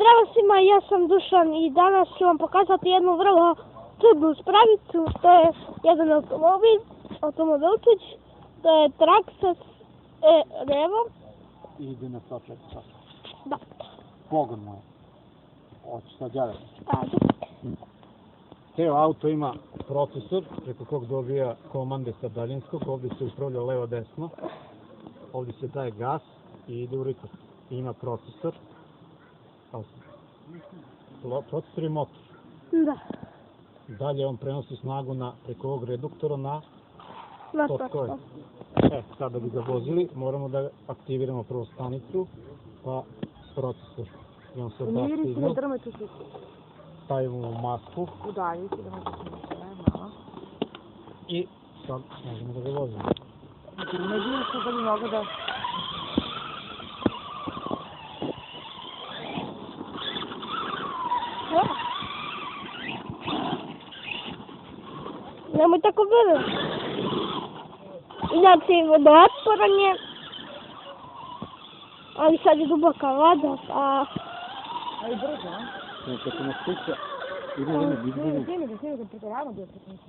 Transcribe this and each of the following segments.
Zdravo svima, ja sam Dušan i danas ću vam pokazati jednu vrlo čudnu spravicu. To je jedan automobilčić, to je Traxxas Revo. I ide na 104 sata. Da. Pogon mu je. Hoće sad ja. Ajde. Ceo auto ima procesor preko kog dobija komande sa daljinskog. Ovdje se upravlja levo-desno. Ovdje se daje gas i ide u rikot. Ima procesor. Procesor i motor. Da. Dalje on prenosi snagu preko ovog reduktora na točkove. Sad da bi ga vozili, moramo da aktiviramo prvo stanicu, pa procesor. I on se odaje signal. Stavimo u masku. Udaljiti da možete malo. I sad možemo da ga vozimo. Ne vidim što da bi mogo da... Nemoj tako brzo. Inače vodootporan je, ali sad je duboka voda, Ali brzo, a? Kako nas kuća, idemo. Snimite, preko rano bio preko njih.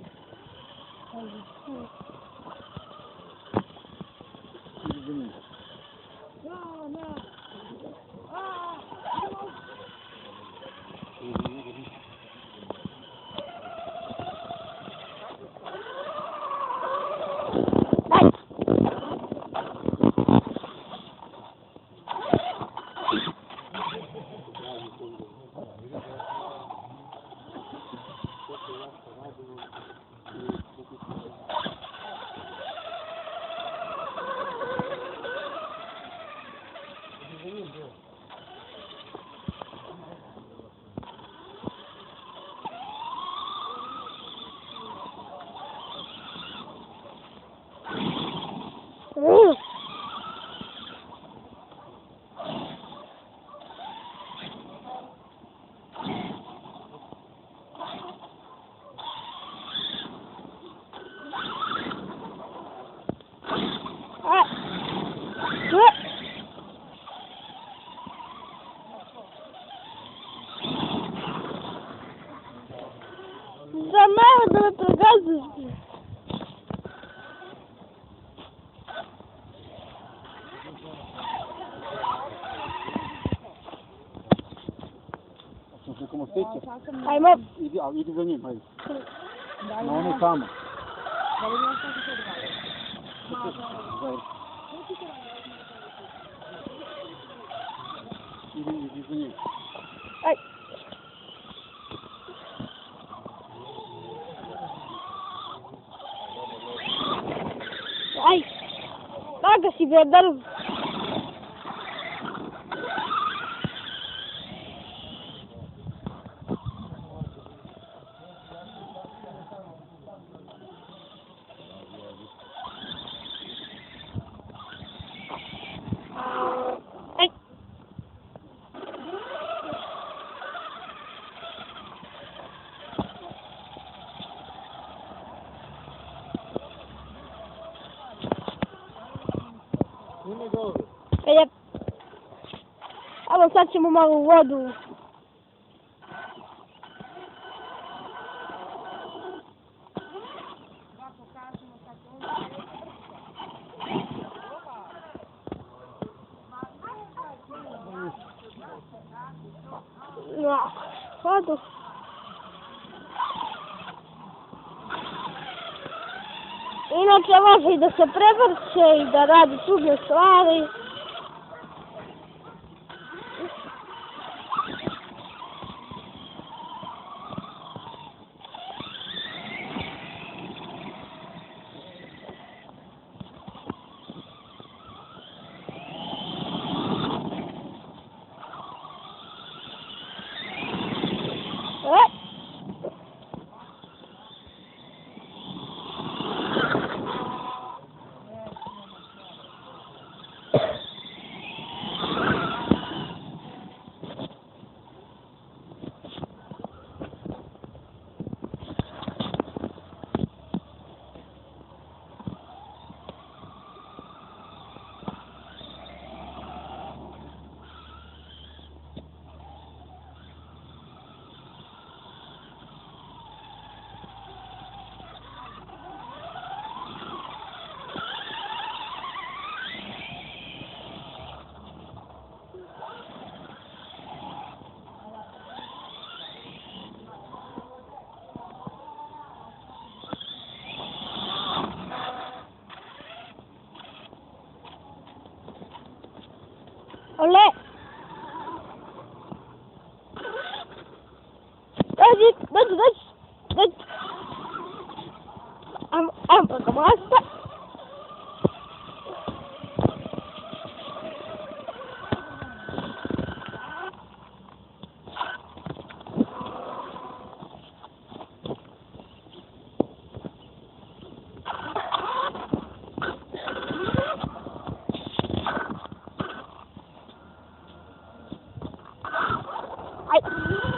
За мало да ме прегазваш. Preko mostića. Ajmo. Idi za njim, ajde. No ono tamo. Da li imaš tako što da Završi. Idi za njim. Aj. Aj. Naga si bre, brzo. Evo sad ćemo malo u vodu. Vodu. Inače može i da se prevrće i da radi čudne stvari. Aj.